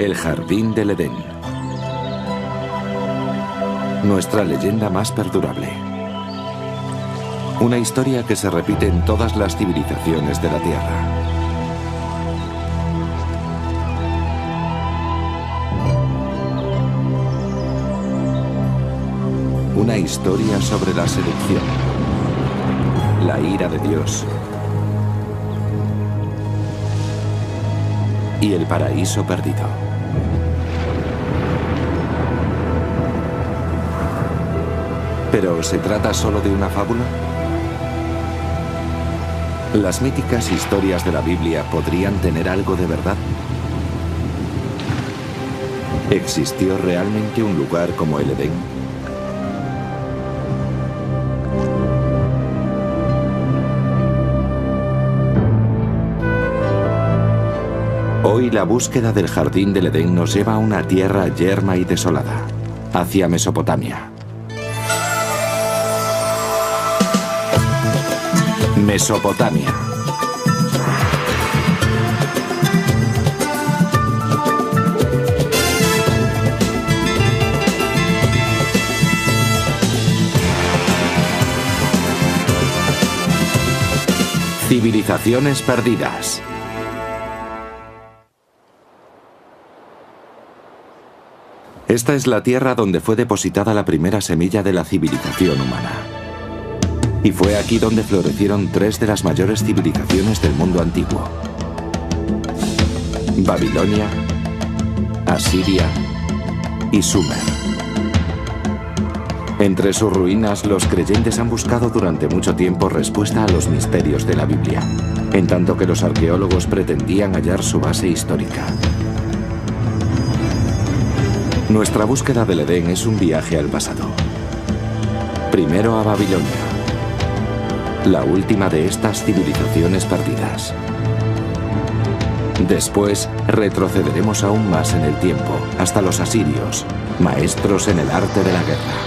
El Jardín del Edén. Nuestra leyenda más perdurable. Una historia que se repite en todas las civilizaciones de la Tierra. Una historia sobre la seducción, la ira de Dios y el paraíso perdido. ¿Pero se trata solo de una fábula? ¿Las míticas historias de la Biblia podrían tener algo de verdad? ¿Existió realmente un lugar como el Edén? Hoy la búsqueda del Jardín del Edén nos lleva a una tierra yerma y desolada, hacia Mesopotamia. Mesopotamia. Civilizaciones perdidas. Esta es la tierra donde fue depositada la primera semilla de la civilización humana. Y fue aquí donde florecieron tres de las mayores civilizaciones del mundo antiguo: Babilonia, Asiria y Sumer. Entre sus ruinas, los creyentes han buscado durante mucho tiempo respuesta a los misterios de la Biblia, en tanto que los arqueólogos pretendían hallar su base histórica. Nuestra búsqueda del Edén es un viaje al pasado. Primero a Babilonia, la última de estas civilizaciones perdidas. Después retrocederemos aún más en el tiempo, hasta los asirios, maestros en el arte de la guerra.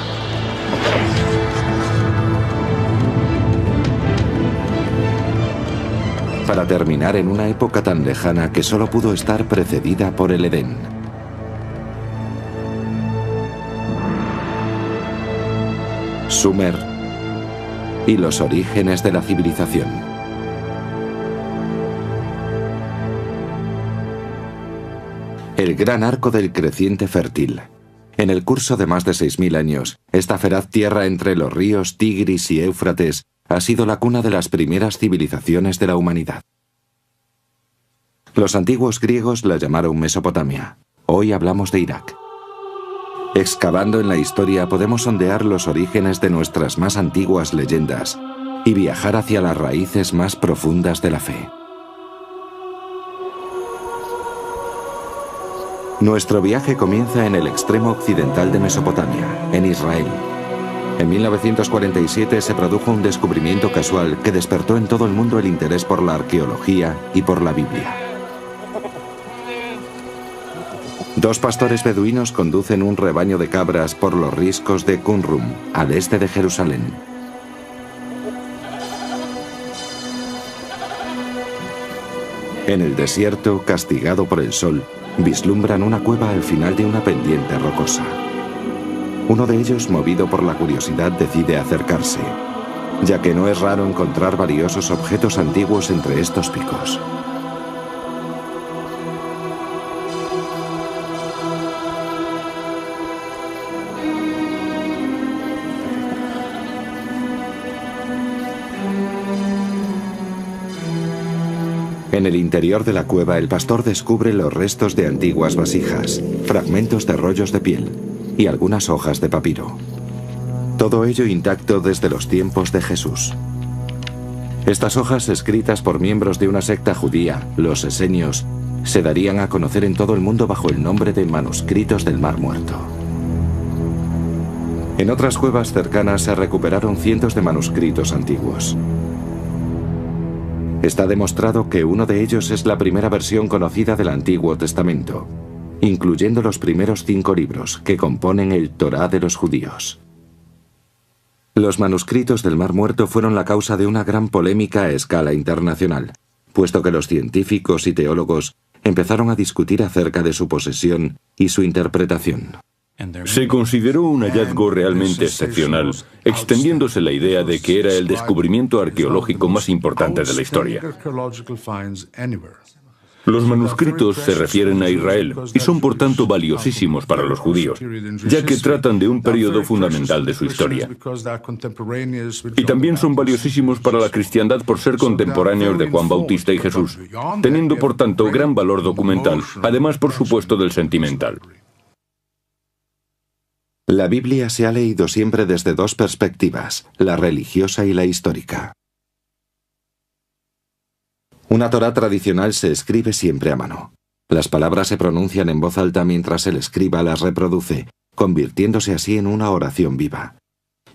Para terminar en una época tan lejana que solo pudo estar precedida por el Edén. Sumer y los orígenes de la civilización. El gran arco del creciente fértil. En el curso de más de 6000 años, esta feraz tierra entre los ríos Tigris y Éufrates ha sido la cuna de las primeras civilizaciones de la humanidad. Los antiguos griegos la llamaron Mesopotamia. Hoy hablamos de Irak. Excavando en la historia podemos sondear los orígenes de nuestras más antiguas leyendas y viajar hacia las raíces más profundas de la fe. Nuestro viaje comienza en el extremo occidental de Mesopotamia, en Israel. En 1947 se produjo un descubrimiento casual que despertó en todo el mundo el interés por la arqueología y por la Biblia. Dos pastores beduinos conducen un rebaño de cabras por los riscos de Qumrum, al este de Jerusalén. En el desierto, castigado por el sol, vislumbran una cueva al final de una pendiente rocosa. Uno de ellos, movido por la curiosidad, decide acercarse, ya que no es raro encontrar valiosos objetos antiguos entre estos picos. En el interior de la cueva, el pastor descubre los restos de antiguas vasijas, fragmentos de rollos de piel y algunas hojas de papiro. Todo ello intacto desde los tiempos de Jesús. Estas hojas, escritas por miembros de una secta judía, los esenios, se darían a conocer en todo el mundo bajo el nombre de manuscritos del Mar Muerto. En otras cuevas cercanas se recuperaron cientos de manuscritos antiguos. Está demostrado que uno de ellos es la primera versión conocida del Antiguo Testamento, incluyendo los primeros 5 libros que componen el Torá de los judíos. Los manuscritos del Mar Muerto fueron la causa de una gran polémica a escala internacional, puesto que los científicos y teólogos empezaron a discutir acerca de su posesión y su interpretación. Se consideró un hallazgo realmente excepcional, extendiéndose la idea de que era el descubrimiento arqueológico más importante de la historia. Los manuscritos se refieren a Israel y son por tanto valiosísimos para los judíos, ya que tratan de un periodo fundamental de su historia. Y también son valiosísimos para la cristiandad por ser contemporáneos de Juan Bautista y Jesús, teniendo por tanto gran valor documental, además por supuesto del sentimental. La Biblia se ha leído siempre desde dos perspectivas, la religiosa y la histórica. Una Torá tradicional se escribe siempre a mano. Las palabras se pronuncian en voz alta mientras el escriba las reproduce, convirtiéndose así en una oración viva.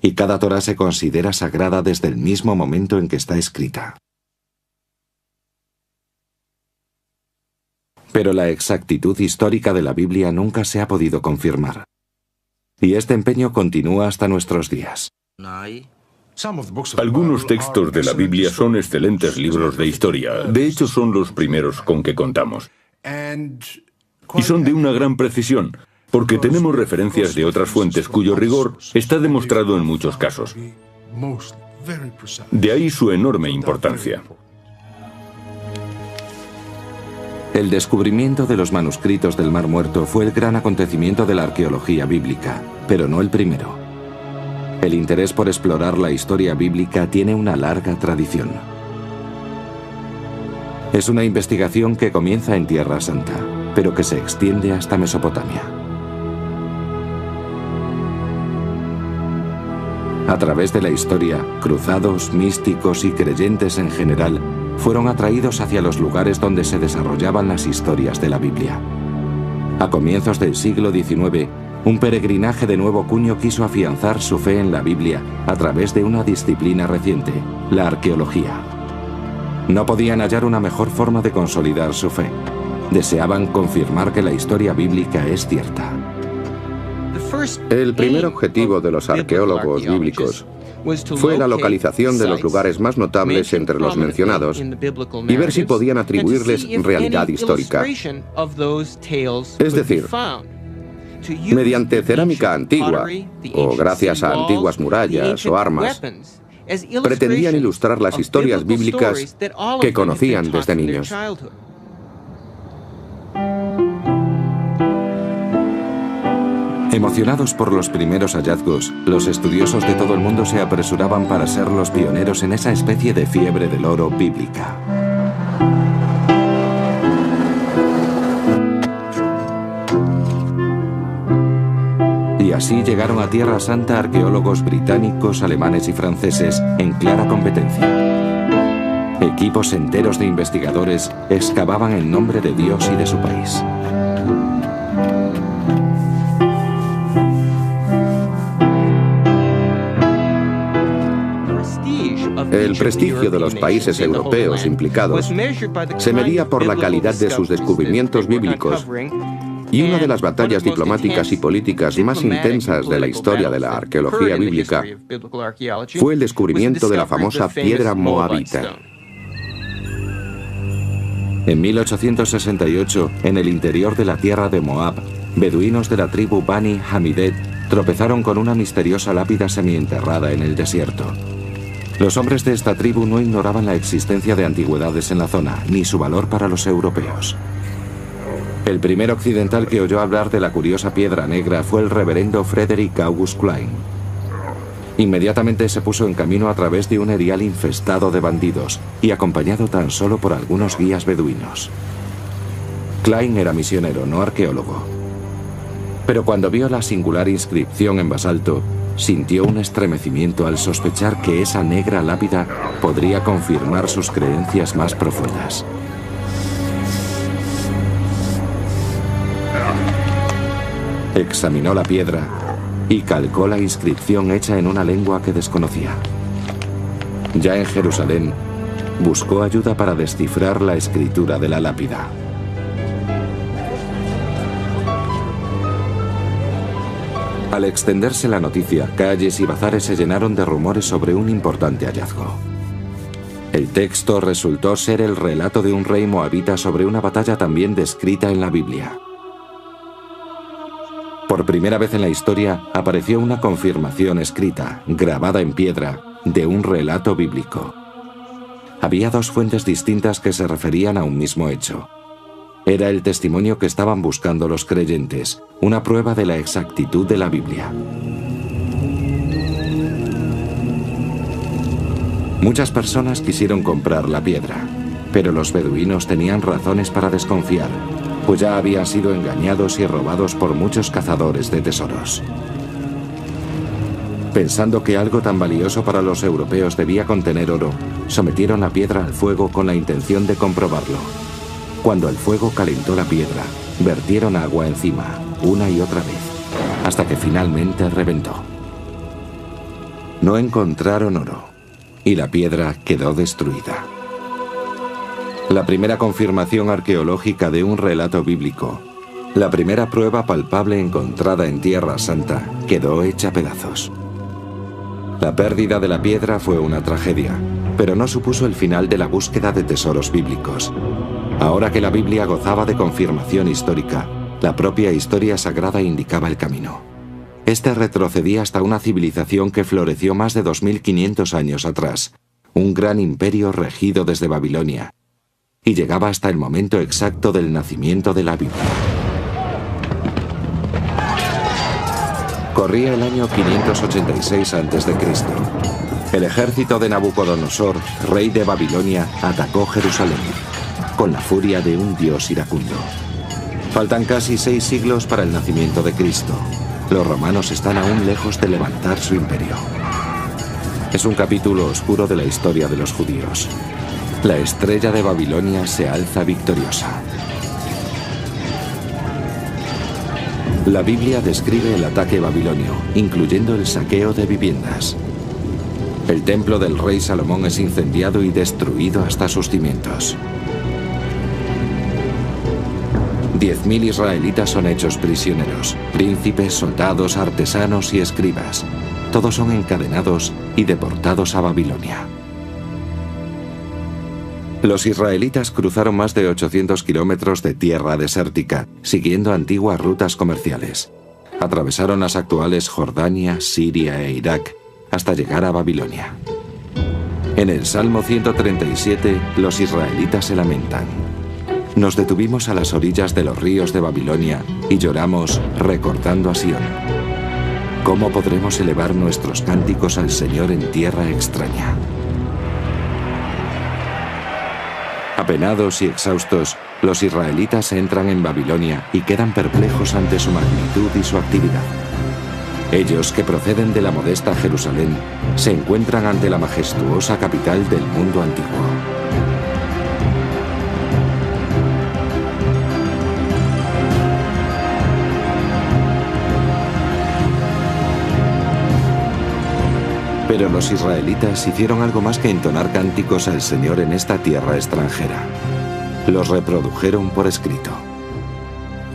Y cada Torá se considera sagrada desde el mismo momento en que está escrita. Pero la exactitud histórica de la Biblia nunca se ha podido confirmar. Y este empeño continúa hasta nuestros días. Algunos textos de la Biblia son excelentes libros de historia. De hecho, son los primeros con que contamos. Y son de una gran precisión, porque tenemos referencias de otras fuentes cuyo rigor está demostrado en muchos casos. De ahí su enorme importancia. El descubrimiento de los manuscritos del Mar Muerto fue el gran acontecimiento de la arqueología bíblica, pero no el primero. El interés por explorar la historia bíblica tiene una larga tradición. Es una investigación que comienza en Tierra Santa, pero que se extiende hasta Mesopotamia. A través de la historia, cruzados, místicos y creyentes en general fueron atraídos hacia los lugares donde se desarrollaban las historias de la Biblia. A comienzos del siglo XIX, un peregrinaje de nuevo cuño quiso afianzar su fe en la Biblia a través de una disciplina reciente, la arqueología. No podían hallar una mejor forma de consolidar su fe. Deseaban confirmar que la historia bíblica es cierta. El primer objetivo de los arqueólogos bíblicos fue la localización de los lugares más notables entre los mencionados y ver si podían atribuirles realidad histórica. Es decir, mediante cerámica antigua, o gracias a antiguas murallas o armas, pretendían ilustrar las historias bíblicas que conocían desde niños. Emocionados por los primeros hallazgos, los estudiosos de todo el mundo se apresuraban para ser los pioneros en esa especie de fiebre del oro bíblica. Y así llegaron a Tierra Santa arqueólogos británicos, alemanes y franceses en clara competencia. Equipos enteros de investigadores excavaban en nombre de Dios y de su país. El prestigio de los países europeos implicados se medía por la calidad de sus descubrimientos bíblicos, y una de las batallas diplomáticas y políticas más intensas de la historia de la arqueología bíblica fue el descubrimiento de la famosa piedra moabita. En 1868, en el interior de la tierra de Moab, beduinos de la tribu Bani Hamidet tropezaron con una misteriosa lápida semienterrada en el desierto. Los hombres de esta tribu no ignoraban la existencia de antigüedades en la zona, ni su valor para los europeos. El primer occidental que oyó hablar de la curiosa piedra negra fue el reverendo Frederick August Klein. Inmediatamente se puso en camino a través de un erial infestado de bandidos y acompañado tan solo por algunos guías beduinos. Klein era misionero, no arqueólogo. Pero cuando vio la singular inscripción en basalto, sintió un estremecimiento al sospechar que esa negra lápida podría confirmar sus creencias más profundas. Examinó la piedra y calcó la inscripción hecha en una lengua que desconocía. Ya en Jerusalén, buscó ayuda para descifrar la escritura de la lápida. Al extenderse la noticia, calles y bazares se llenaron de rumores sobre un importante hallazgo. El texto resultó ser el relato de un rey moabita sobre una batalla también descrita en la Biblia. Por primera vez en la historia apareció una confirmación escrita, grabada en piedra, de un relato bíblico. Había dos fuentes distintas que se referían a un mismo hecho. Era el testimonio que estaban buscando los creyentes, una prueba de la exactitud de la Biblia. Muchas personas quisieron comprar la piedra, pero los beduinos tenían razones para desconfiar, pues ya habían sido engañados y robados por muchos cazadores de tesoros. Pensando que algo tan valioso para los europeos debía contener oro, sometieron la piedra al fuego con la intención de comprobarlo. Cuando el fuego calentó la piedra, vertieron agua encima, una y otra vez, hasta que finalmente reventó. No encontraron oro, y la piedra quedó destruida. La primera confirmación arqueológica de un relato bíblico, la primera prueba palpable encontrada en Tierra Santa, quedó hecha pedazos. La pérdida de la piedra fue una tragedia, pero no supuso el final de la búsqueda de tesoros bíblicos. Ahora que la Biblia gozaba de confirmación histórica, la propia historia sagrada indicaba el camino. Este retrocedía hasta una civilización que floreció más de 2500 años atrás, un gran imperio regido desde Babilonia, y llegaba hasta el momento exacto del nacimiento de la Biblia. Corría el año 586 a.C. El ejército de Nabucodonosor, rey de Babilonia, atacó Jerusalén, con la furia de un dios iracundo. Faltan casi 6 siglos para el nacimiento de Cristo. Los romanos están aún lejos de levantar su imperio. Es un capítulo oscuro de la historia de los judíos. La estrella de Babilonia se alza victoriosa. La Biblia describe el ataque babilonio, incluyendo el saqueo de viviendas. El templo del rey Salomón es incendiado y destruido hasta sus cimientos. 10.000 israelitas son hechos prisioneros, príncipes, soldados, artesanos y escribas. Todos son encadenados y deportados a Babilonia. Los israelitas cruzaron más de 800 kilómetros de tierra desértica, siguiendo antiguas rutas comerciales. Atravesaron las actuales Jordania, Siria e Irak, hasta llegar a Babilonia. En el Salmo 137, los israelitas se lamentan. Nos detuvimos a las orillas de los ríos de Babilonia y lloramos recordando a Sión. ¿Cómo podremos elevar nuestros cánticos al Señor en tierra extraña? Apenados y exhaustos, los israelitas entran en Babilonia y quedan perplejos ante su magnitud y su actividad. Ellos, que proceden de la modesta Jerusalén, se encuentran ante la majestuosa capital del mundo antiguo. Pero los israelitas hicieron algo más que entonar cánticos al Señor en esta tierra extranjera. Los reprodujeron por escrito.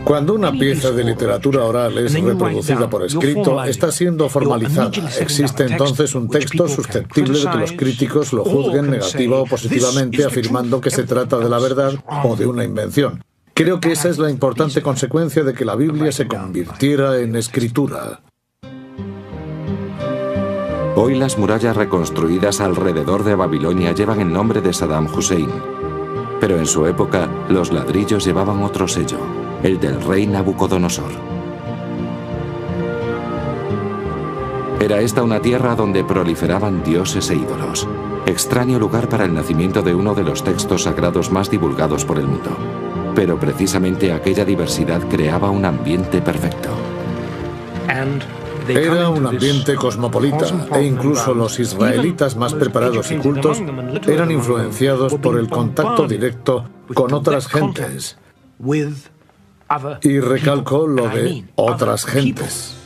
Cuando una pieza de literatura oral es reproducida por escrito, está siendo formalizada. Existe entonces un texto susceptible de que los críticos lo juzguen negativa o positivamente, afirmando que se trata de la verdad o de una invención. Creo que esa es la importante consecuencia de que la Biblia se convirtiera en escritura. Hoy las murallas reconstruidas alrededor de Babilonia llevan el nombre de Saddam Hussein. Pero en su época, los ladrillos llevaban otro sello, el del rey Nabucodonosor. Era esta una tierra donde proliferaban dioses e ídolos. Extraño lugar para el nacimiento de uno de los textos sagrados más divulgados por el mundo. Pero precisamente aquella diversidad creaba un ambiente perfecto. Era un ambiente cosmopolita, e incluso los israelitas más preparados y cultos eran influenciados por el contacto directo con otras gentes. Y recalco lo de otras gentes.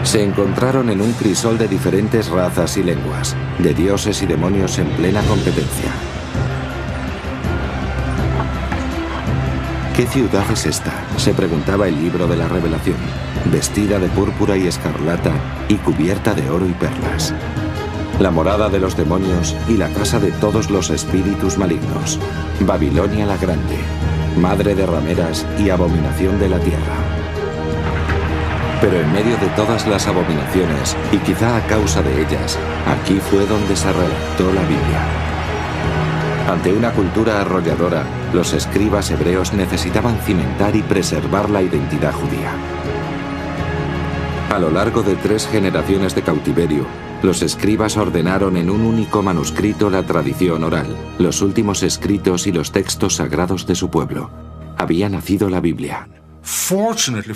Se encontraron en un crisol de diferentes razas y lenguas, de dioses y demonios en plena competencia. ¿Qué ciudad es esta?, se preguntaba el libro de la Revelación, vestida de púrpura y escarlata y cubierta de oro y perlas. la morada de los demonios y la casa de todos los espíritus malignos. Babilonia la Grande, madre de rameras y abominación de la tierra. Pero en medio de todas las abominaciones, y quizá a causa de ellas, aquí fue donde se redactó la Biblia. Ante una cultura arrolladora, los escribas hebreos necesitaban cimentar y preservar la identidad judía. A lo largo de 3 generaciones de cautiverio, los escribas ordenaron en un único manuscrito la tradición oral, los últimos escritos y los textos sagrados de su pueblo. Había nacido la Biblia.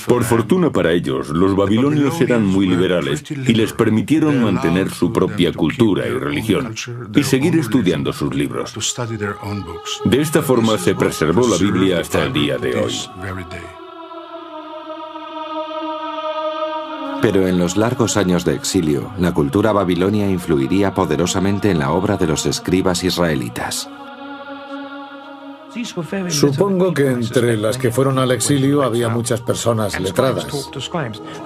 Por fortuna para ellos, los babilonios eran muy liberales y les permitieron mantener su propia cultura y religión y seguir estudiando sus libros. De esta forma se preservó la Biblia hasta el día de hoy. Pero en los largos años de exilio, la cultura babilonia influiría poderosamente en la obra de los escribas israelitas. Supongo que entre las que fueron al exilio había muchas personas letradas.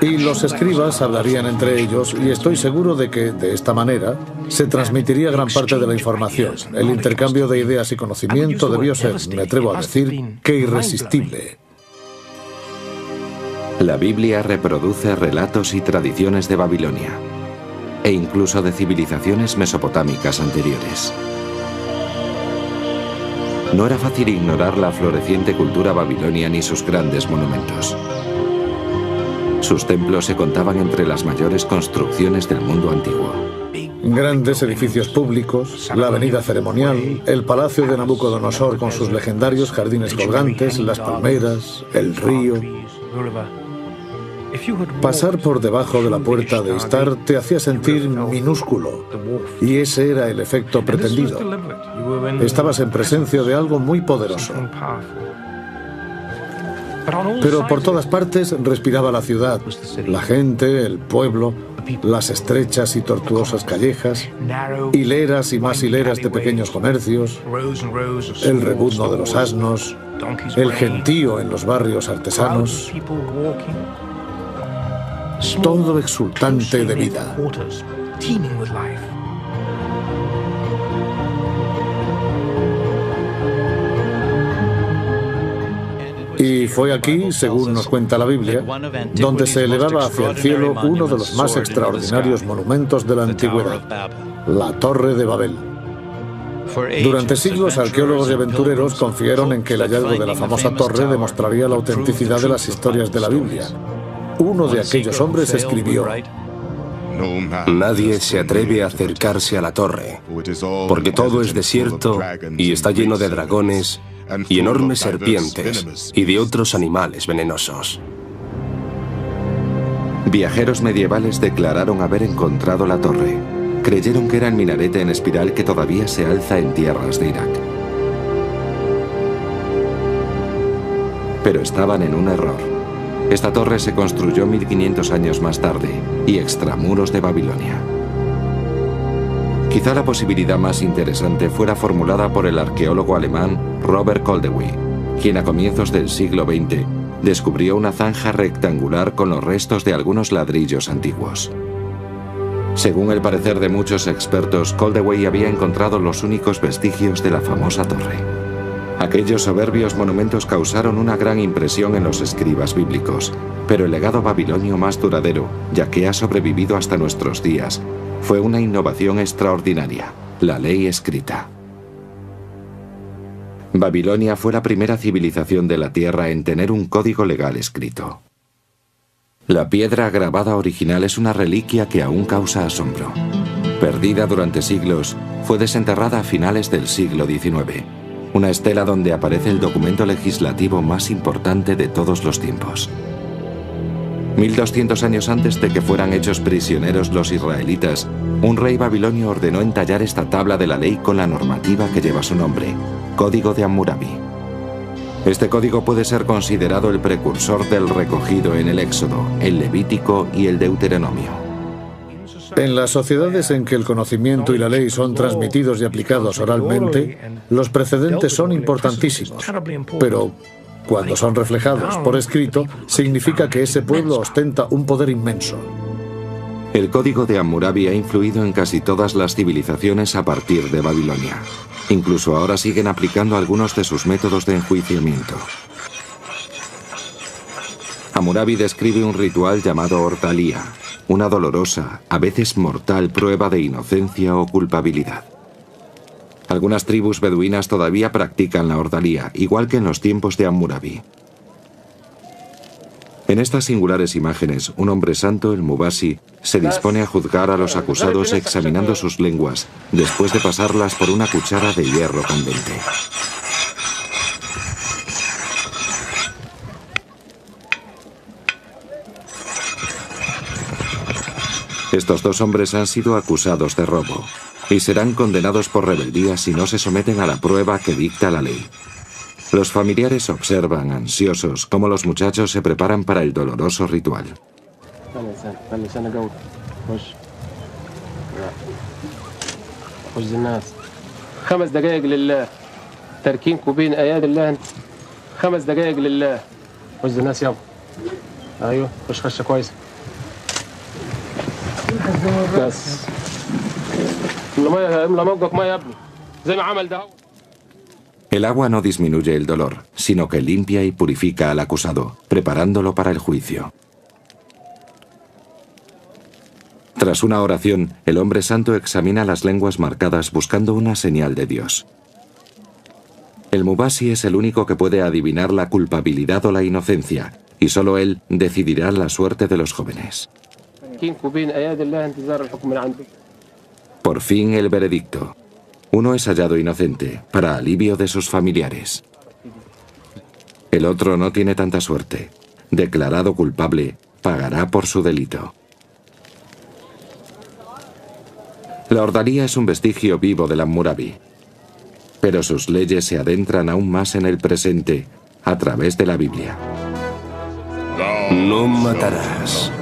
Y los escribas hablarían entre ellos y estoy seguro de que, de esta manera, se transmitiría gran parte de la información. El intercambio de ideas y conocimiento debió ser, me atrevo a decir, que irresistible. La Biblia reproduce relatos y tradiciones de Babilonia, e incluso de civilizaciones mesopotámicas anteriores. No era fácil ignorar la floreciente cultura babilonia ni sus grandes monumentos. Sus templos se contaban entre las mayores construcciones del mundo antiguo. Grandes edificios públicos, la avenida ceremonial, el palacio de Nabucodonosor con sus legendarios jardines colgantes, las palmeras, el río. Pasar por debajo de la puerta de Istar te hacía sentir minúsculo, y ese era el efecto pretendido. Estabas en presencia de algo muy poderoso. Pero por todas partes respiraba la ciudad, la gente, el pueblo, las estrechas y tortuosas callejas, hileras y más hileras de pequeños comercios, el rebuzno de los asnos, el gentío en los barrios artesanos, todo exultante de vida. Y fue aquí, según nos cuenta la Biblia, donde se elevaba hacia el cielo uno de los más extraordinarios monumentos de la antigüedad, la Torre de Babel. Durante siglos, arqueólogos y aventureros confiaron en que el hallazgo de la famosa torre demostraría la autenticidad de las historias de la Biblia. Uno de aquellos hombres escribió: nadie se atreve a acercarse a la torre, porque todo es desierto y está lleno de dragones y enormes serpientes y de otros animales venenosos. Viajeros medievales declararon haber encontrado la torre. Creyeron que era el minarete en espiral que todavía se alza en tierras de Irak. Pero estaban en un error. Esta torre se construyó 1500 años más tarde y extramuros de Babilonia. Quizá la posibilidad más interesante fuera formulada por el arqueólogo alemán Robert Koldewey, quien a comienzos del siglo XX descubrió una zanja rectangular con los restos de algunos ladrillos antiguos. Según el parecer de muchos expertos, Koldewey había encontrado los únicos vestigios de la famosa torre. Aquellos soberbios monumentos causaron una gran impresión en los escribas bíblicos, pero el legado babilonio más duradero, ya que ha sobrevivido hasta nuestros días, fue una innovación extraordinaria, la ley escrita. Babilonia fue la primera civilización de la Tierra en tener un código legal escrito. La piedra grabada original es una reliquia que aún causa asombro. Perdida durante siglos, fue desenterrada a finales del siglo XIX. Una estela donde aparece el documento legislativo más importante de todos los tiempos. 1200 años antes de que fueran hechos prisioneros los israelitas, un rey babilonio ordenó entallar esta tabla de la ley con la normativa que lleva su nombre, Código de Hammurabi. Este código puede ser considerado el precursor del recogido en el Éxodo, el Levítico y el Deuteronomio. En las sociedades en que el conocimiento y la ley son transmitidos y aplicados oralmente, los precedentes son importantísimos, pero cuando son reflejados por escrito, significa que ese pueblo ostenta un poder inmenso. El código de Hammurabi ha influido en casi todas las civilizaciones a partir de Babilonia. Incluso ahora siguen aplicando algunos de sus métodos de enjuiciamiento. Hammurabi describe un ritual llamado Ortalía, una dolorosa, a veces mortal prueba de inocencia o culpabilidad. Algunas tribus beduinas todavía practican la Ortalía, igual que en los tiempos de Hammurabi. En estas singulares imágenes, un hombre santo, el Mubasi, se dispone a juzgar a los acusados examinando sus lenguas, después de pasarlas por una cuchara de hierro candente. Estos dos hombres han sido acusados de robo y serán condenados por rebeldía si no se someten a la prueba que dicta la ley. Los familiares observan, ansiosos, cómo los muchachos se preparan para el doloroso ritual. El agua no disminuye el dolor, sino que limpia y purifica al acusado, preparándolo para el juicio. Tras una oración, el hombre santo examina las lenguas marcadas buscando una señal de Dios. El Mubasi es el único que puede adivinar la culpabilidad o la inocencia, y solo él decidirá la suerte de los jóvenes. Por fin el veredicto. Uno es hallado inocente, para alivio de sus familiares. El otro no tiene tanta suerte. Declarado culpable, pagará por su delito. La Ortalía es un vestigio vivo del Hammurabi, pero sus leyes se adentran aún más en el presente, a través de la Biblia. No matarás.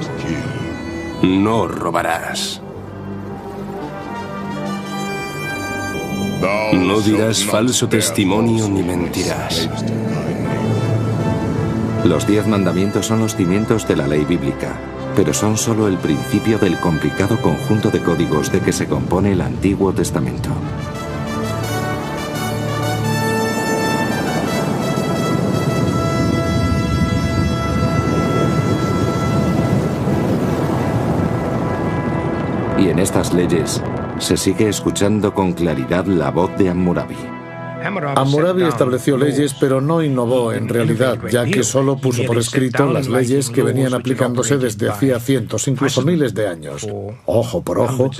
No robarás. No dirás falso testimonio ni mentirás. Los 10 mandamientos son los cimientos de la ley bíblica, pero son solo el principio del complicado conjunto de códigos de que se compone el Antiguo Testamento. Y en estas leyes se sigue escuchando con claridad la voz de Hammurabi. Hammurabi estableció leyes, pero no innovó en realidad, ya que solo puso por escrito las leyes que venían aplicándose desde hacía cientos, incluso miles de años. Ojo por ojo,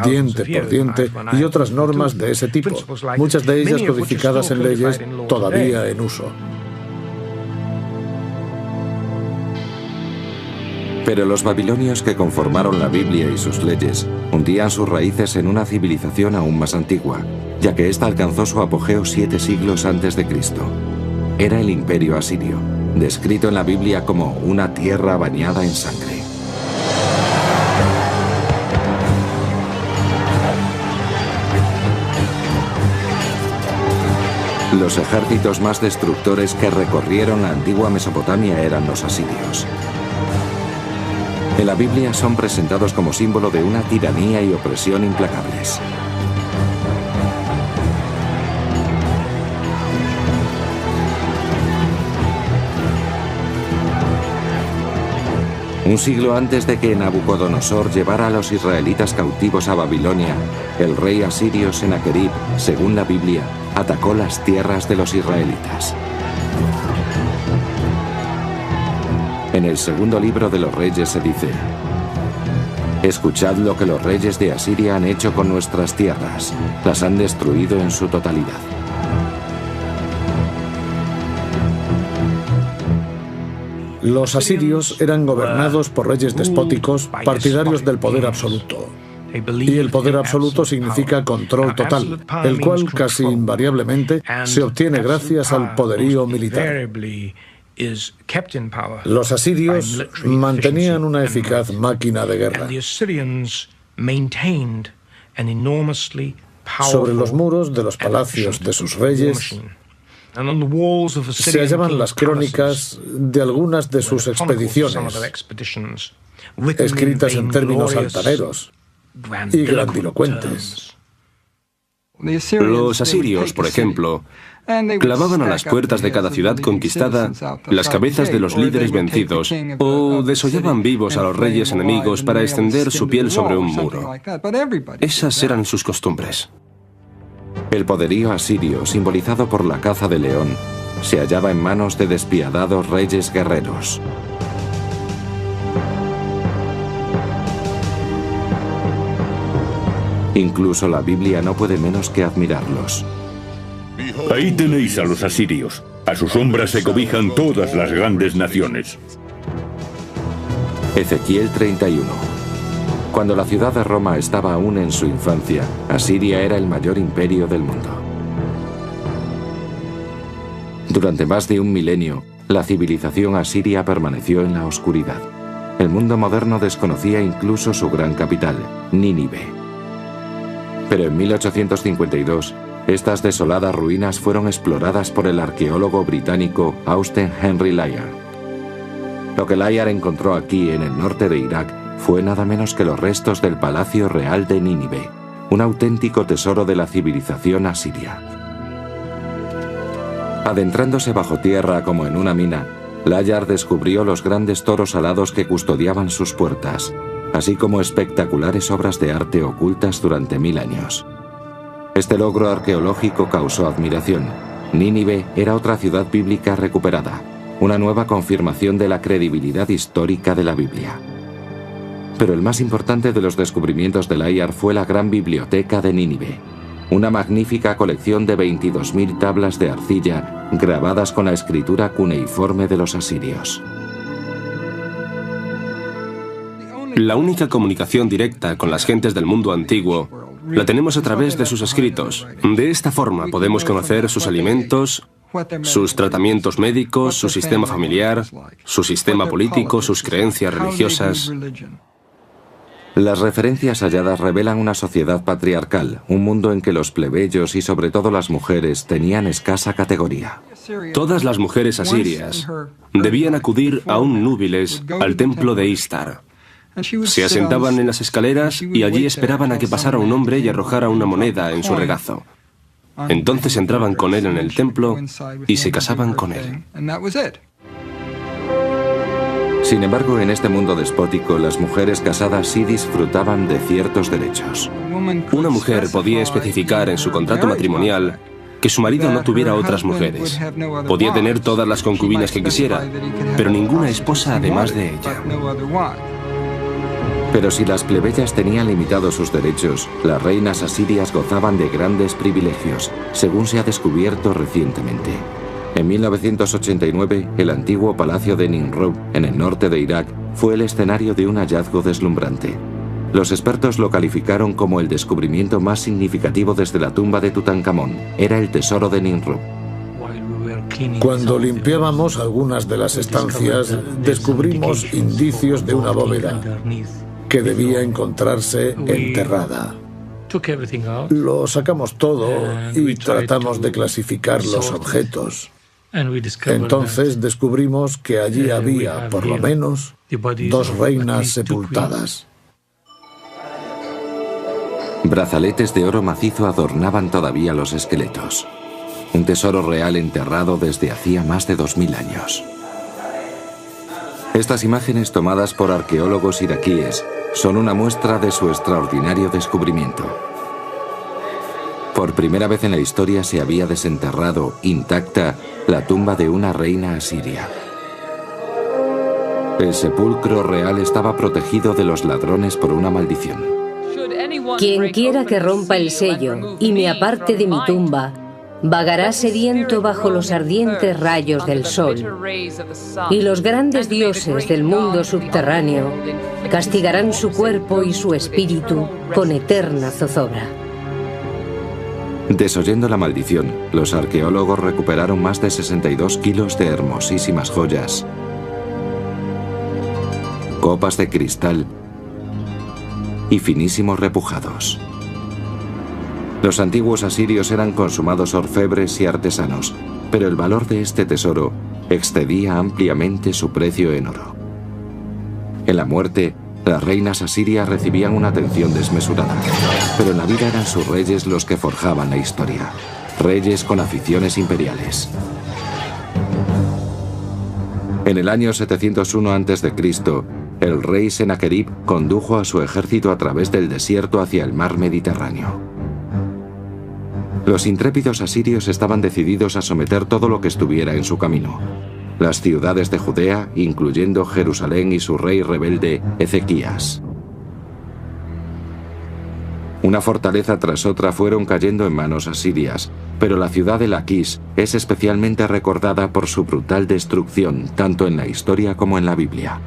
diente por diente y otras normas de ese tipo, muchas de ellas codificadas en leyes todavía en uso. Pero los babilonios que conformaron la Biblia y sus leyes hundían sus raíces en una civilización aún más antigua, ya que ésta alcanzó su apogeo 7 siglos antes de Cristo. Era el Imperio Asirio, descrito en la Biblia como una tierra bañada en sangre. Los ejércitos más destructores que recorrieron la antigua Mesopotamia eran los asirios. En la Biblia son presentados como símbolo de una tiranía y opresión implacables. Un siglo antes de que Nabucodonosor llevara a los israelitas cautivos a Babilonia, el rey asirio Senaquerib, según la Biblia, atacó las tierras de los israelitas. En el segundo libro de los Reyes se dice: escuchad lo que los reyes de Asiria han hecho con nuestras tierras, las han destruido en su totalidad. Los asirios eran gobernados por reyes despóticos, partidarios del poder absoluto. Y el poder absoluto significa control total, el cual casi invariablemente se obtiene gracias al poderío militar. Los asirios mantenían una eficaz máquina de guerra. Sobre los muros de los palacios de sus reyes Se hallaban las crónicas de algunas de sus expediciones, escritas en términos altaneros y grandilocuentes. Los asirios, por ejemplo, clavaban a las puertas de cada ciudad conquistada las cabezas de los líderes vencidos o desollaban vivos a los reyes enemigos para extender su piel sobre un muro. Esas eran sus costumbres. El poderío asirio, simbolizado por la caza de león, se hallaba en manos de despiadados reyes guerreros. Incluso la Biblia no puede menos que admirarlos. Ahí tenéis a los asirios. A su sombra se cobijan todas las grandes naciones. Ezequiel 31. Cuando la ciudad de Roma estaba aún en su infancia, Asiria era el mayor imperio del mundo. Durante más de un milenio, la civilización asiria permaneció en la oscuridad. El mundo moderno desconocía incluso su gran capital, Nínive. Pero en 1852, estas desoladas ruinas fueron exploradas por el arqueólogo británico Austen Henry Layard. Lo que Layard encontró aquí, en el norte de Irak, fue nada menos que los restos del Palacio Real de Nínive, un auténtico tesoro de la civilización asiria. Adentrándose bajo tierra como en una mina, Layard descubrió los grandes toros alados que custodiaban sus puertas, así como espectaculares obras de arte ocultas durante 1000 años. Este logro arqueológico causó admiración. Nínive era otra ciudad bíblica recuperada, una nueva confirmación de la credibilidad histórica de la Biblia. Pero el más importante de los descubrimientos de Layard fue la gran biblioteca de Nínive, una magnífica colección de 22.000 tablas de arcilla grabadas con la escritura cuneiforme de los asirios. La única comunicación directa con las gentes del mundo antiguo la tenemos a través de sus escritos. De esta forma podemos conocer sus alimentos, sus tratamientos médicos, su sistema familiar, su sistema político, sus creencias religiosas. Las referencias halladas revelan una sociedad patriarcal, un mundo en que los plebeyos y sobre todo las mujeres tenían escasa categoría. Todas las mujeres asirias debían acudir a un núbiles al templo de Istar. Se asentaban en las escaleras y allí esperaban a que pasara un hombre y arrojara una moneda en su regazo. Entonces entraban con él en el templo y se casaban con él. Sin embargo, en este mundo despótico, las mujeres casadas sí disfrutaban de ciertos derechos. Una mujer podía especificar en su contrato matrimonial que su marido no tuviera otras mujeres. Podía tener todas las concubinas que quisiera, pero ninguna esposa además de ella. Pero si las plebeyas tenían limitados sus derechos, las reinas asirias gozaban de grandes privilegios, según se ha descubierto recientemente. En 1989, el antiguo palacio de Nimrud, en el norte de Irak, fue el escenario de un hallazgo deslumbrante. Los expertos lo calificaron como el descubrimiento más significativo desde la tumba de Tutankamón. Era el tesoro de Nimrud. Cuando limpiábamos algunas de las estancias, descubrimos indicios de una bóveda que debía encontrarse enterrada. Lo sacamos todo y tratamos de clasificar los objetos. Entonces descubrimos que allí había, por lo menos, 2 reinas sepultadas. Brazaletes de oro macizo adornaban todavía los esqueletos. Un tesoro real enterrado desde hacía más de 2000 años. Estas imágenes tomadas por arqueólogos iraquíes son una muestra de su extraordinario descubrimiento. Por primera vez en la historia se había desenterrado, intacta, la tumba de una reina asiria. El sepulcro real estaba protegido de los ladrones por una maldición. Quien quiera que rompa el sello y me aparte de mi tumba, vagará sediento bajo los ardientes rayos del sol, y los grandes dioses del mundo subterráneo castigarán su cuerpo y su espíritu con eterna zozobra. Desoyendo la maldición, los arqueólogos recuperaron más de 62 kilos de hermosísimas joyas, copas de cristal y finísimos repujados. Los antiguos asirios eran consumados orfebres y artesanos, pero el valor de este tesoro excedía ampliamente su precio en oro. En la muerte, las reinas asirias recibían una atención desmesurada, pero en la vida eran sus reyes los que forjaban la historia, reyes con aficiones imperiales. En el año 701 a.C., el rey Senaquerib condujo a su ejército a través del desierto hacia el mar Mediterráneo. Los intrépidos asirios estaban decididos a someter todo lo que estuviera en su camino. Las ciudades de Judea, incluyendo Jerusalén y su rey rebelde, Ezequías. Una fortaleza tras otra fueron cayendo en manos asirias, pero la ciudad de Laquis es especialmente recordada por su brutal destrucción, tanto en la historia como en la Biblia.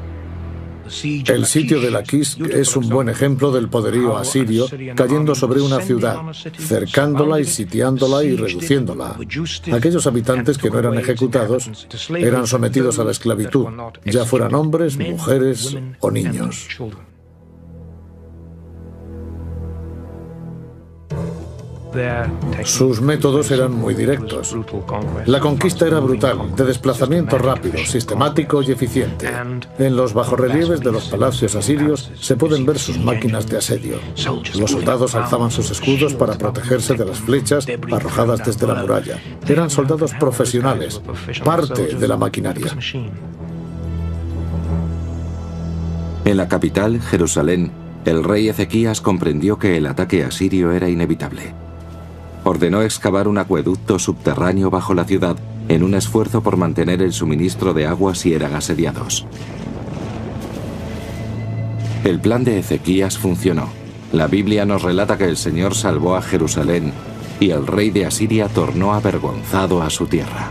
El sitio de Laquis es un buen ejemplo del poderío asirio cayendo sobre una ciudad, cercándola y sitiándola y reduciéndola. Aquellos habitantes que no eran ejecutados eran sometidos a la esclavitud, ya fueran hombres, mujeres o niños. Sus métodos eran muy directos. La conquista era brutal, de desplazamiento rápido, sistemático y eficiente. En los bajorrelieves de los palacios asirios se pueden ver sus máquinas de asedio. Los soldados alzaban sus escudos para protegerse de las flechas arrojadas desde la muralla. Eran soldados profesionales, parte de la maquinaria. En la capital, Jerusalén, el rey Ezequías comprendió que el ataque asirio era inevitable. Ordenó excavar un acueducto subterráneo bajo la ciudad en un esfuerzo por mantener el suministro de agua si eran asediados. El plan de Ezequías funcionó. La Biblia nos relata que el Señor salvó a Jerusalén y el rey de Asiria tornó avergonzado a su tierra.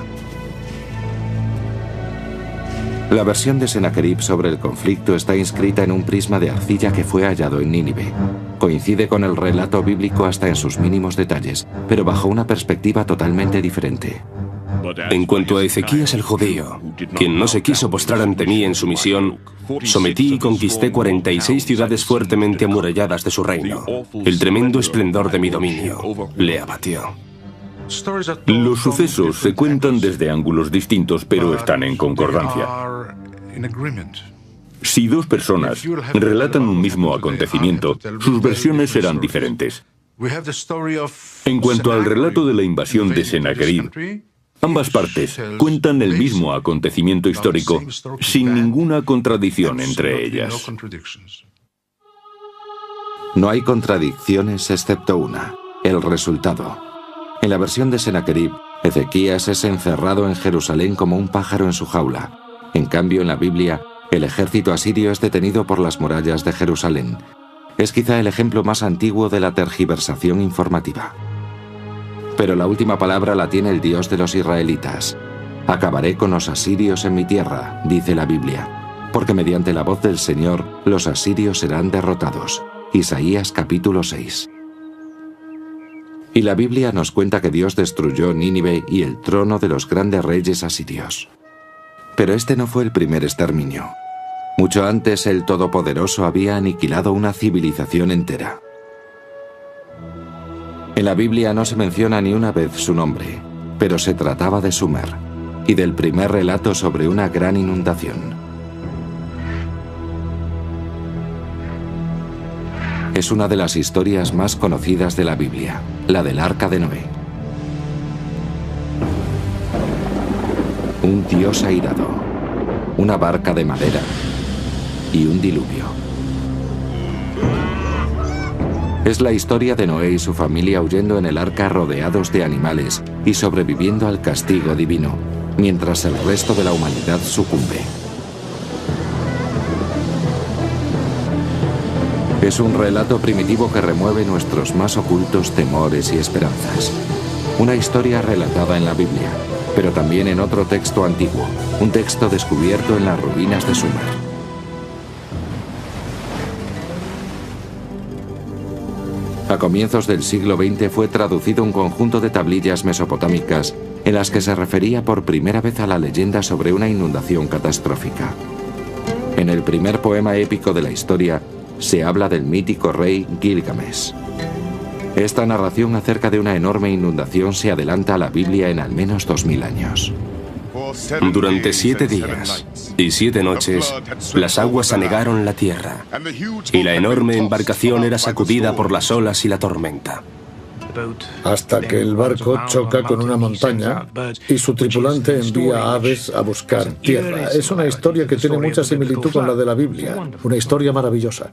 La versión de Senaquerib sobre el conflicto está inscrita en un prisma de arcilla que fue hallado en Nínive. Coincide con el relato bíblico hasta en sus mínimos detalles, pero bajo una perspectiva totalmente diferente. En cuanto a Ezequías el judío, quien no se quiso postrar ante mí en sumisión, sometí y conquisté 46 ciudades fuertemente amuralladas de su reino. El tremendo esplendor de mi dominio le abatió. Los sucesos se cuentan desde ángulos distintos, pero están en concordancia. Si dos personas relatan un mismo acontecimiento, sus versiones serán diferentes. En cuanto al relato de la invasión de Senaquerib, ambas partes cuentan el mismo acontecimiento histórico sin ninguna contradicción entre ellas. No hay contradicciones excepto una: el resultado. En la versión de Senaquerib, Ezequías es encerrado en Jerusalén como un pájaro en su jaula. En cambio, en la Biblia, el ejército asirio es detenido por las murallas de Jerusalén. Es quizá el ejemplo más antiguo de la tergiversación informativa. Pero la última palabra la tiene el Dios de los israelitas. Acabaré con los asirios en mi tierra, dice la Biblia, porque mediante la voz del Señor los asirios serán derrotados. Isaías capítulo 6. Y la Biblia nos cuenta que Dios destruyó Nínive y el trono de los grandes reyes asirios. Pero este no fue el primer exterminio. Mucho antes el Todopoderoso había aniquilado una civilización entera. En la Biblia no se menciona ni una vez su nombre, pero se trataba de Sumer y del primer relato sobre una gran inundación. Es una de las historias más conocidas de la Biblia, la del Arca de Noé. Un Dios airado, una barca de madera y un diluvio. Es la historia de Noé y su familia huyendo en el arca rodeados de animales y sobreviviendo al castigo divino, mientras el resto de la humanidad sucumbe. Es un relato primitivo que remueve nuestros más ocultos temores y esperanzas. Una historia relatada en la Biblia, pero también en otro texto antiguo, un texto descubierto en las ruinas de Sumer. A comienzos del siglo XX fue traducido un conjunto de tablillas mesopotámicas en las que se refería por primera vez a la leyenda sobre una inundación catastrófica. En el primer poema épico de la historia, se habla del mítico rey Gilgamesh. Esta narración acerca de una enorme inundación se adelanta a la Biblia en al menos 2000 años. Durante 7 días y 7 noches, las aguas anegaron la tierra, y la enorme embarcación era sacudida por las olas y la tormenta. Hasta que el barco choca con una montaña y su tripulante envía aves a buscar tierra. Es una historia que tiene mucha similitud con la de la Biblia, una historia maravillosa.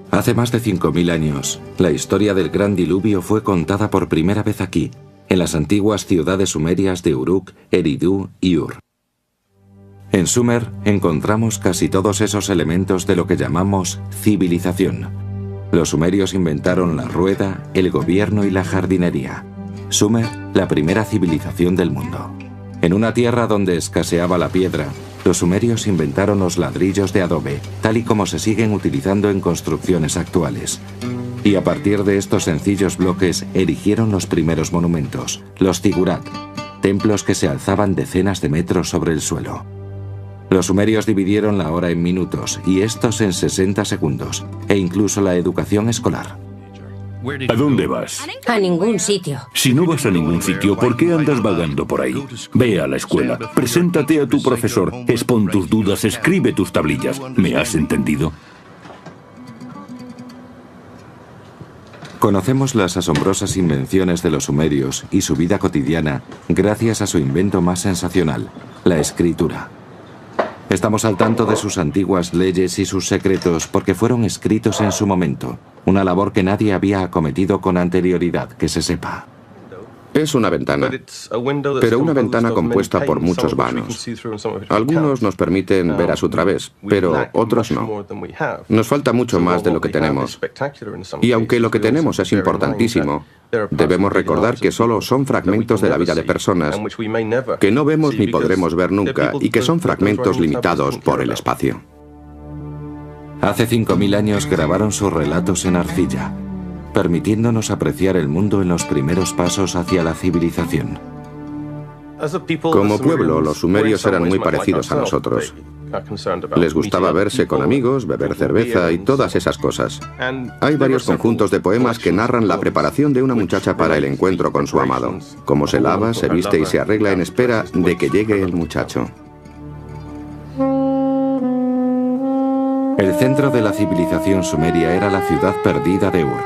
Hace más de 5000 años, la historia del gran diluvio fue contada por primera vez aquí, en las antiguas ciudades sumerias de Uruk, Eridu y Ur. En Sumer encontramos casi todos esos elementos de lo que llamamos civilización. Los sumerios inventaron la rueda, el gobierno y la jardinería. Sumer, la primera civilización del mundo. En una tierra donde escaseaba la piedra, los sumerios inventaron los ladrillos de adobe, tal y como se siguen utilizando en construcciones actuales. Y a partir de estos sencillos bloques erigieron los primeros monumentos, los zigurat, templos que se alzaban decenas de metros sobre el suelo. Los sumerios dividieron la hora en minutos y estos en 60 segundos, e incluso la educación escolar. ¿A dónde vas? A ningún sitio. Si no vas a ningún sitio, ¿por qué andas vagando por ahí? Ve a la escuela, preséntate a tu profesor, expon tus dudas, escribe tus tablillas. ¿Me has entendido? Conocemos las asombrosas invenciones de los sumerios y su vida cotidiana gracias a su invento más sensacional, la escritura. Estamos al tanto de sus antiguas leyes y sus secretos porque fueron escritos en su momento, una labor que nadie había acometido con anterioridad, que se sepa. Es una ventana, pero una ventana compuesta por muchos vanos. Algunos nos permiten ver a su través, pero otros no. Nos falta mucho más de lo que tenemos. Y aunque lo que tenemos es importantísimo, debemos recordar que solo son fragmentos de la vida de personas que no vemos ni podremos ver nunca y que son fragmentos limitados por el espacio. Hace 5000 años grabaron sus relatos en arcilla, permitiéndonos apreciar el mundo en los primeros pasos hacia la civilización. Como pueblo, los sumerios eran muy parecidos a nosotros. Les gustaba verse con amigos, beber cerveza y todas esas cosas. Hay varios conjuntos de poemas que narran la preparación de una muchacha para el encuentro con su amado, cómo se lava, se viste y se arregla en espera de que llegue el muchacho. El centro de la civilización sumeria era la ciudad perdida de Ur,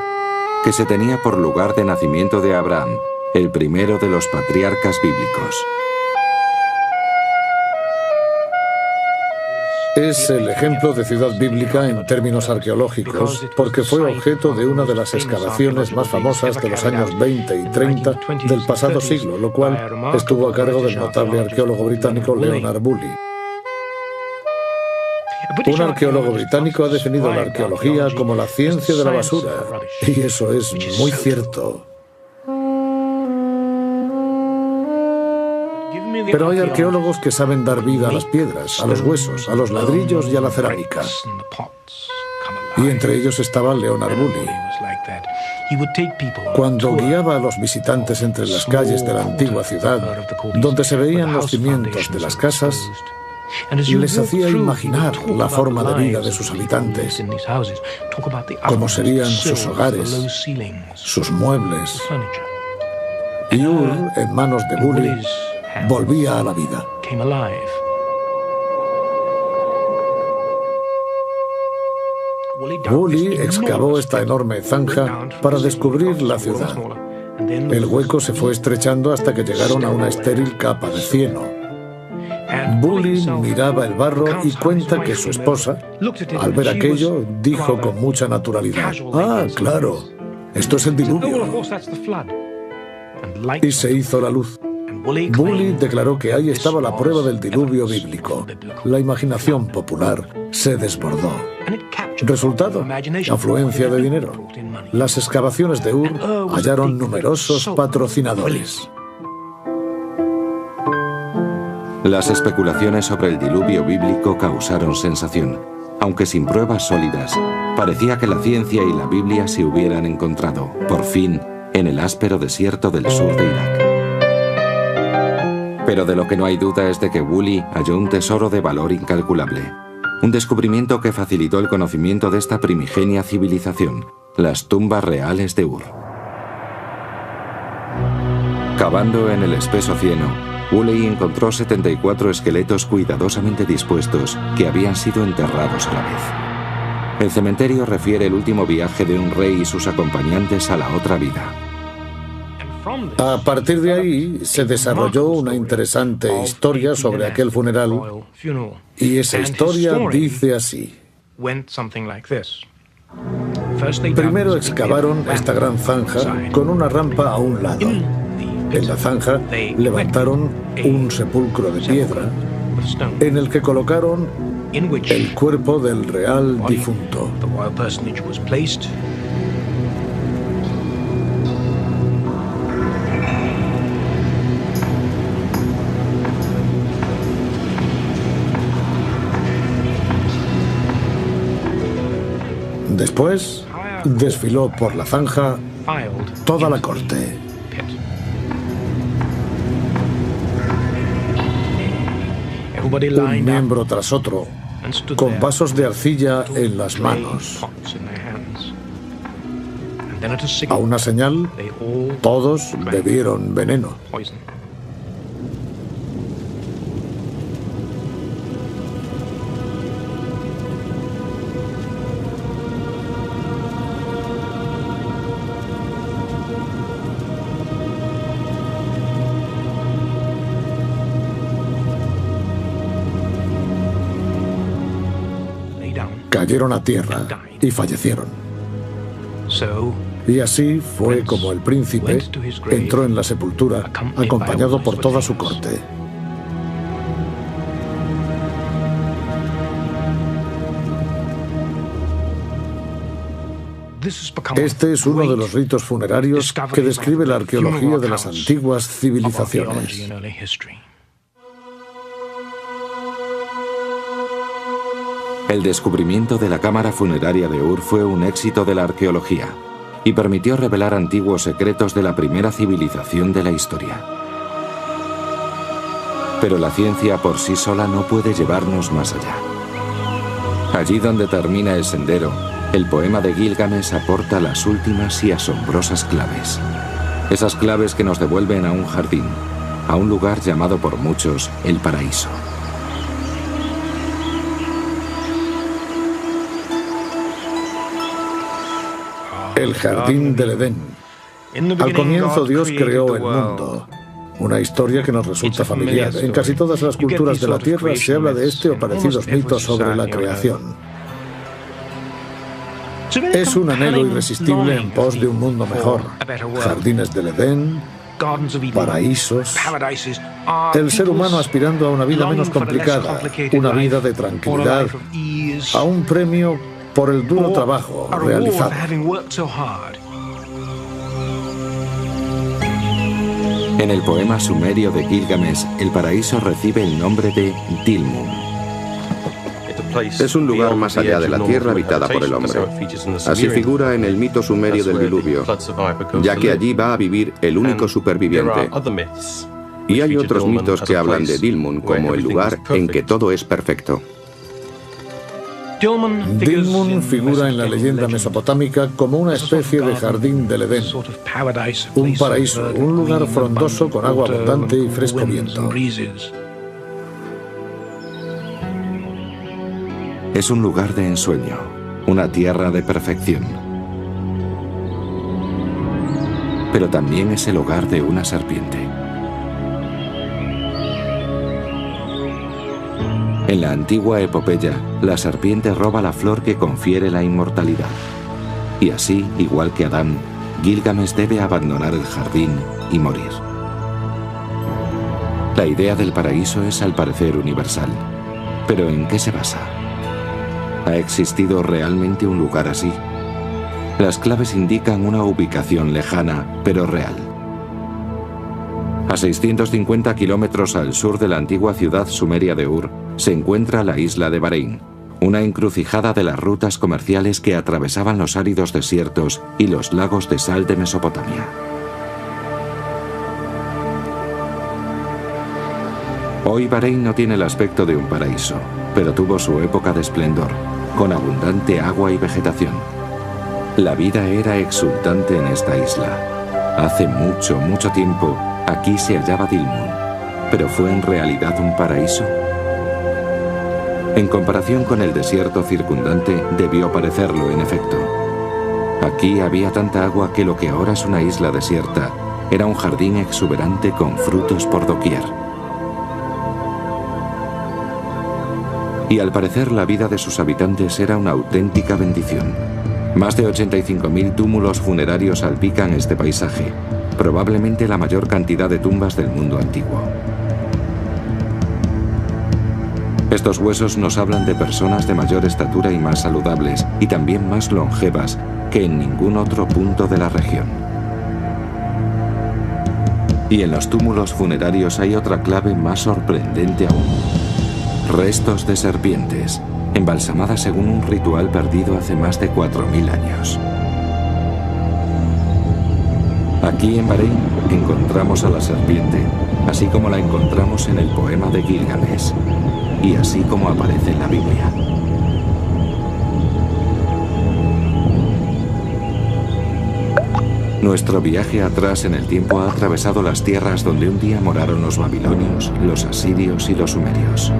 que se tenía por lugar de nacimiento de Abraham, el primero de los patriarcas bíblicos. Es el ejemplo de ciudad bíblica en términos arqueológicos porque fue objeto de una de las excavaciones más famosas de los años 20 y 30 del pasado siglo, lo cual estuvo a cargo del notable arqueólogo británico Leonard Bully. Un arqueólogo británico ha definido la arqueología como la ciencia de la basura, y eso es muy cierto. Pero hay arqueólogos que saben dar vida a las piedras, a los huesos, a los ladrillos y a la cerámica. Y entre ellos estaba Leonard Bully. Cuando guiaba a los visitantes entre las calles de la antigua ciudad, donde se veían los cimientos de las casas, les hacía imaginar la forma de vida de sus habitantes, cómo serían sus hogares, sus muebles. Y Ur, en manos de Bully, volvía a la vida. Bully excavó esta enorme zanja para descubrir la ciudad. El hueco se fue estrechando hasta que llegaron a una estéril capa de cieno. Bully miraba el barro y cuenta que su esposa, al ver aquello, dijo con mucha naturalidad: «Ah, claro, esto es el diluvio». Y se hizo la luz. Bully declaró que ahí estaba la prueba del diluvio bíblico. La imaginación popular se desbordó. Resultado: afluencia de dinero. Las excavaciones de Ur hallaron numerosos patrocinadores. Las especulaciones sobre el diluvio bíblico causaron sensación. Aunque sin pruebas sólidas, parecía que la ciencia y la Biblia se hubieran encontrado, por fin, en el áspero desierto del sur de Irak. Pero de lo que no hay duda es de que Bully halló un tesoro de valor incalculable. Un descubrimiento que facilitó el conocimiento de esta primigenia civilización, las tumbas reales de Ur. Cavando en el espeso cieno, Woolley encontró 74 esqueletos cuidadosamente dispuestos que habían sido enterrados a la vez. El cementerio refiere el último viaje de un rey y sus acompañantes a la otra vida. A partir de ahí se desarrolló una interesante historia sobre aquel funeral, y esa historia dice así. Primero excavaron esta gran zanja con una rampa a un lado. En la zanja levantaron un sepulcro de piedra en el que colocaron el cuerpo del real difunto. Después desfiló por la zanja toda la corte. Un miembro tras otro, con vasos de arcilla en las manos. A una señal, todos bebieron veneno. Cayeron a tierra y fallecieron. Y así fue como el príncipe entró en la sepultura, acompañado por toda su corte. Este es uno de los ritos funerarios que describe la arqueología de las antiguas civilizaciones. El descubrimiento de la cámara funeraria de Ur fue un éxito de la arqueología y permitió revelar antiguos secretos de la primera civilización de la historia. Pero la ciencia por sí sola no puede llevarnos más allá. Allí donde termina el sendero, el poema de Gilgamesh aporta las últimas y asombrosas claves. Esas claves que nos devuelven a un jardín, a un lugar llamado por muchos el paraíso. El jardín del Edén. Al comienzo Dios creó el mundo. Una historia que nos resulta familiar. En casi todas las culturas de la Tierra se habla de este o parecidos mitos sobre la creación. Es un anhelo irresistible en pos de un mundo mejor. Jardines del Edén, paraísos. El ser humano aspirando a una vida menos complicada, una vida de tranquilidad, a un premio por el duro trabajo realizado. En el poema sumerio de Gilgamesh, el paraíso recibe el nombre de Dilmun. Es un lugar más allá de la tierra habitada por el hombre. Así figura en el mito sumerio del diluvio, ya que allí va a vivir el único superviviente. Y hay otros mitos que hablan de Dilmun como el lugar en que todo es perfecto. Dilmun figura en la leyenda mesopotámica como una especie de jardín del Edén, un paraíso, un lugar frondoso con agua abundante y fresco viento. Es un lugar de ensueño, una tierra de perfección. Pero también es el hogar de una serpiente. En la antigua epopeya, la serpiente roba la flor que confiere la inmortalidad. Y así, igual que Adán, Gilgamesh debe abandonar el jardín y morir. La idea del paraíso es al parecer universal. ¿Pero en qué se basa? ¿Ha existido realmente un lugar así? Las claves indican una ubicación lejana, pero real. A 650 kilómetros al sur de la antigua ciudad sumeria de Ur, se encuentra la isla de Bahrein, una encrucijada de las rutas comerciales que atravesaban los áridos desiertos y los lagos de sal de Mesopotamia. Hoy Bahrein no tiene el aspecto de un paraíso, pero tuvo su época de esplendor, con abundante agua y vegetación. La vida era exultante en esta isla. Hace mucho, mucho tiempo, Aquí se hallaba Dilmun, pero ¿fue en realidad un paraíso? En comparación con el desierto circundante, debió parecerlo en efecto. Aquí había tanta agua que lo que ahora es una isla desierta era un jardín exuberante con frutos por doquier. Y al parecer la vida de sus habitantes era una auténtica bendición. Más de 85.000 túmulos funerarios salpican este paisaje, probablemente la mayor cantidad de tumbas del mundo antiguo. Estos huesos nos hablan de personas de mayor estatura y más saludables, y también más longevas que en ningún otro punto de la región. Y en los túmulos funerarios hay otra clave más sorprendente aún. Restos de serpientes, embalsamadas según un ritual perdido hace más de 4.000 años. Aquí en Bahrein encontramos a la serpiente, así como la encontramos en el poema de Gilgamesh, y así como aparece en la Biblia. Nuestro viaje atrás en el tiempo ha atravesado las tierras donde un día moraron los babilonios, los asirios y los sumerios.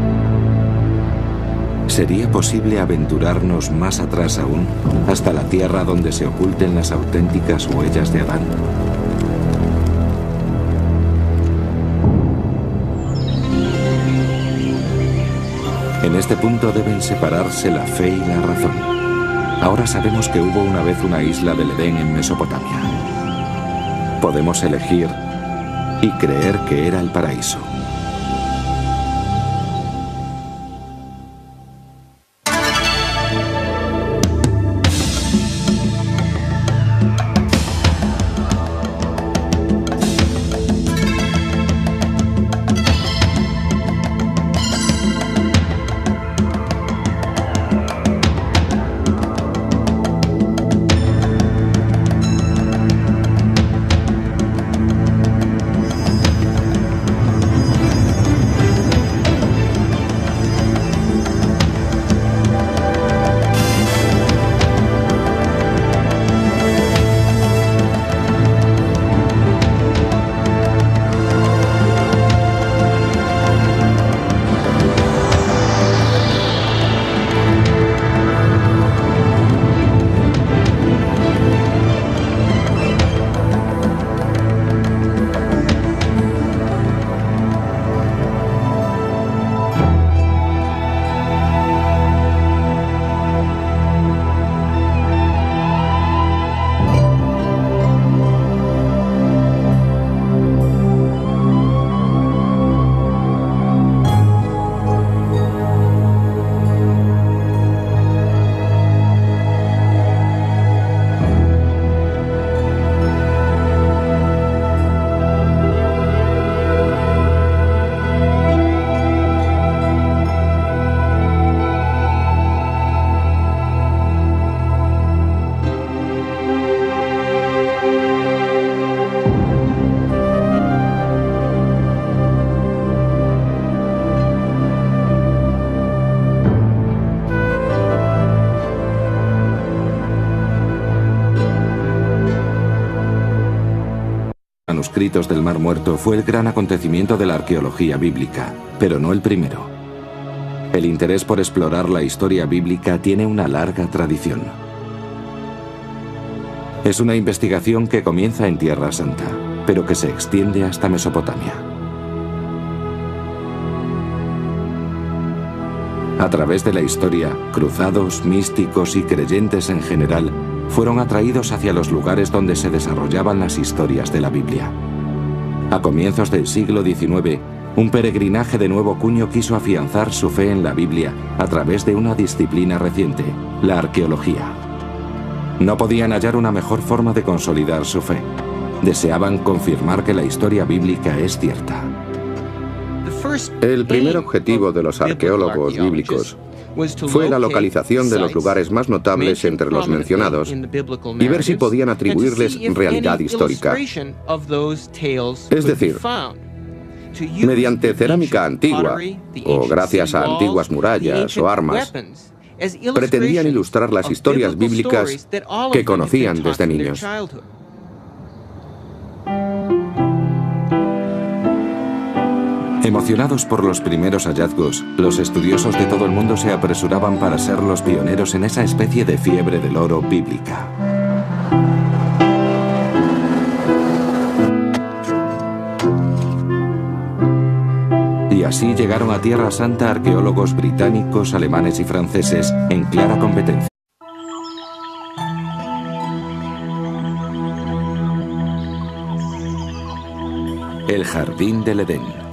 ¿Sería posible aventurarnos más atrás aún, hasta la tierra donde se oculten las auténticas huellas de Adán? En este punto deben separarse la fe y la razón. Ahora sabemos que hubo una vez una isla del Edén en Mesopotamia. Podemos elegir y creer que era el paraíso. Manuscritos del Mar Muerto fue el gran acontecimiento de la arqueología bíblica, pero no el primero. El interés por explorar la historia bíblica tiene una larga tradición. Es una investigación que comienza en Tierra Santa, pero que se extiende hasta Mesopotamia. A través de la historia, cruzados, místicos y creyentes en general fueron atraídos hacia los lugares donde se desarrollaban las historias de la Biblia. A comienzos del siglo XIX, un peregrinaje de nuevo cuño quiso afianzar su fe en la Biblia a través de una disciplina reciente, la arqueología. No podían hallar una mejor forma de consolidar su fe. Deseaban confirmar que la historia bíblica es cierta. El primer objetivo de los arqueólogos bíblicos fue la localización de los lugares más notables entre los mencionados y ver si podían atribuirles realidad histórica. Es decir, mediante cerámica antigua, o gracias a antiguas murallas o armas, pretendían ilustrar las historias bíblicas que conocían desde niños. Emocionados por los primeros hallazgos, los estudiosos de todo el mundo se apresuraban para ser los pioneros en esa especie de fiebre del oro bíblica. Y así llegaron a Tierra Santa arqueólogos británicos, alemanes y franceses en clara competencia. El Jardín del Edén.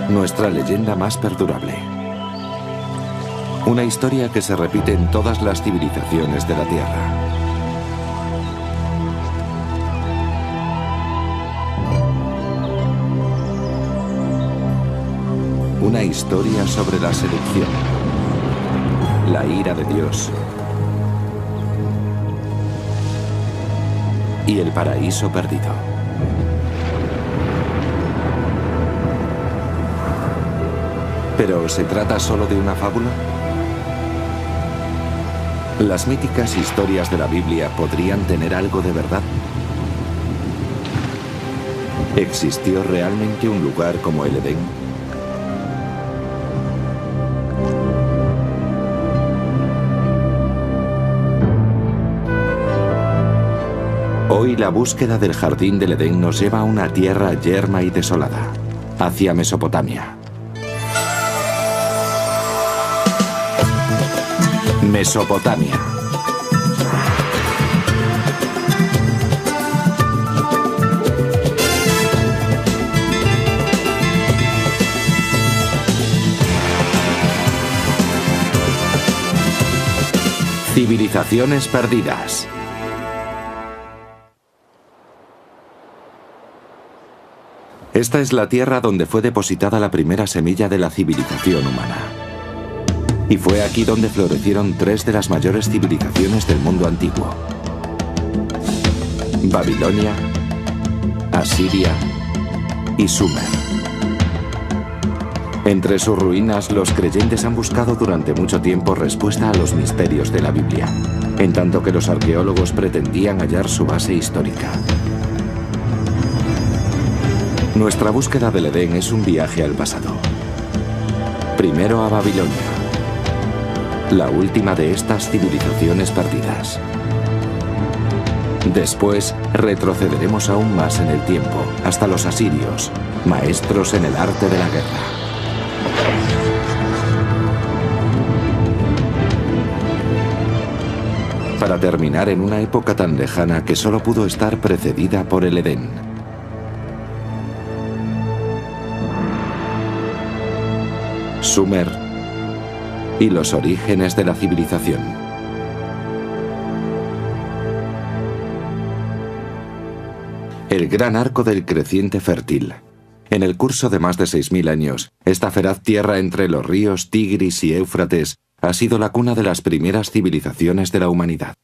Nuestra leyenda más perdurable. Una historia que se repite en todas las civilizaciones de la Tierra. Una historia sobre la seducción, la ira de Dios y el paraíso perdido. ¿Pero se trata solo de una fábula? ¿Las míticas historias de la Biblia podrían tener algo de verdad? ¿Existió realmente un lugar como el Edén? Hoy la búsqueda del Jardín del Edén nos lleva a una tierra yerma y desolada, hacia Mesopotamia. Mesopotamia. Civilizaciones perdidas. Esta es la tierra donde fue depositada la primera semilla de la civilización humana. Y fue aquí donde florecieron tres de las mayores civilizaciones del mundo antiguo: Babilonia, Asiria y Sumer. Entre sus ruinas, los creyentes han buscado durante mucho tiempo respuesta a los misterios de la Biblia, en tanto que los arqueólogos pretendían hallar su base histórica. Nuestra búsqueda del Edén es un viaje al pasado. Primero a Babilonia, la última de estas civilizaciones perdidas. Después retrocederemos aún más en el tiempo, hasta los asirios, maestros en el arte de la guerra. Para terminar en una época tan lejana que solo pudo estar precedida por el Edén. Sumer y los orígenes de la civilización. El gran arco del creciente fértil. En el curso de más de 6.000 años, esta feraz tierra entre los ríos Tigris y Éufrates ha sido la cuna de las primeras civilizaciones de la humanidad.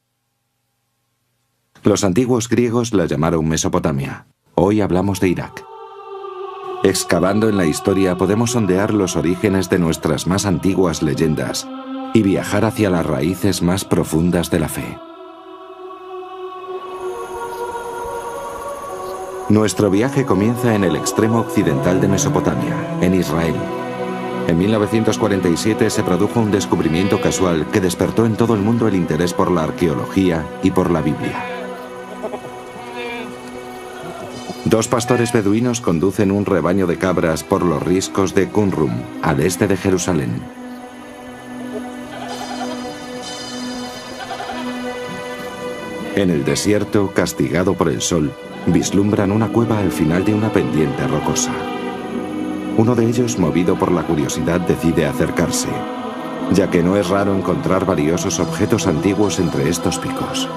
Los antiguos griegos la llamaron Mesopotamia. Hoy hablamos de Irak. Excavando en la historia podemos sondear los orígenes de nuestras más antiguas leyendas y viajar hacia las raíces más profundas de la fe. Nuestro viaje comienza en el extremo occidental de Mesopotamia, en Israel. En 1947 se produjo un descubrimiento casual que despertó en todo el mundo el interés por la arqueología y por la Biblia. Dos pastores beduinos conducen un rebaño de cabras por los riscos de Qumrum, al este de Jerusalén. En el desierto, castigado por el sol, vislumbran una cueva al final de una pendiente rocosa. Uno de ellos, movido por la curiosidad, decide acercarse, ya que no es raro encontrar valiosos objetos antiguos entre estos picos.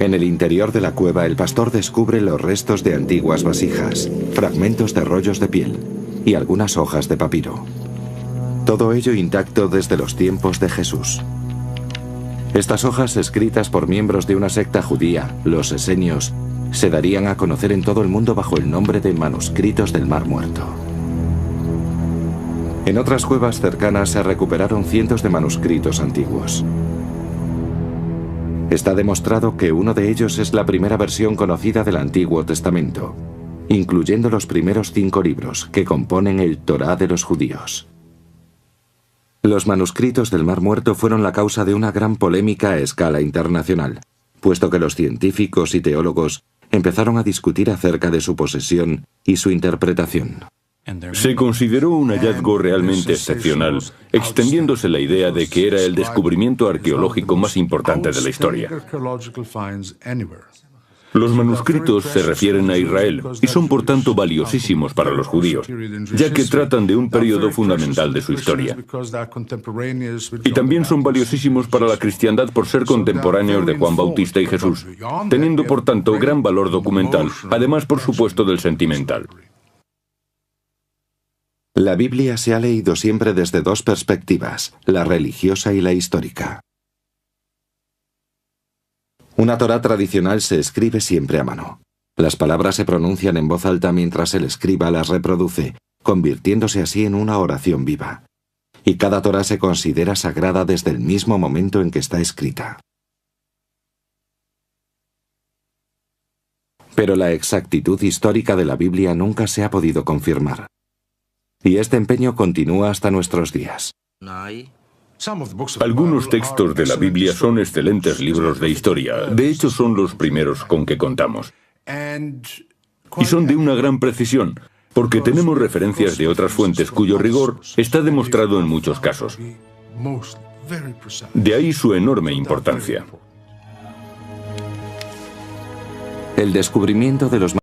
En el interior de la cueva, el pastor descubre los restos de antiguas vasijas, fragmentos de rollos de piel y algunas hojas de papiro. Todo ello intacto desde los tiempos de Jesús. Estas hojas, escritas por miembros de una secta judía, los esenios, se darían a conocer en todo el mundo bajo el nombre de manuscritos del Mar Muerto. En otras cuevas cercanas se recuperaron cientos de manuscritos antiguos. Está demostrado que uno de ellos es la primera versión conocida del Antiguo Testamento, incluyendo los primeros 5 libros que componen el Torá de los judíos. Los manuscritos del Mar Muerto fueron la causa de una gran polémica a escala internacional, puesto que los científicos y teólogos empezaron a discutir acerca de su posesión y su interpretación. Se consideró un hallazgo realmente excepcional, extendiéndose la idea de que era el descubrimiento arqueológico más importante de la historia. Los manuscritos se refieren a Israel y son por tanto valiosísimos para los judíos, ya que tratan de un periodo fundamental de su historia. Y también son valiosísimos para la cristiandad por ser contemporáneos de Juan Bautista y Jesús, teniendo por tanto gran valor documental, además por supuesto del sentimental. La Biblia se ha leído siempre desde 2 perspectivas, la religiosa y la histórica. Una Torá tradicional se escribe siempre a mano. Las palabras se pronuncian en voz alta mientras el escriba las reproduce, convirtiéndose así en una oración viva. Y cada Torá se considera sagrada desde el mismo momento en que está escrita. Pero la exactitud histórica de la Biblia nunca se ha podido confirmar. Y este empeño continúa hasta nuestros días. Algunos textos de la Biblia son excelentes libros de historia. De hecho, son los primeros con que contamos. Y son de una gran precisión, porque tenemos referencias de otras fuentes cuyo rigor está demostrado en muchos casos. De ahí su enorme importancia. El descubrimiento de los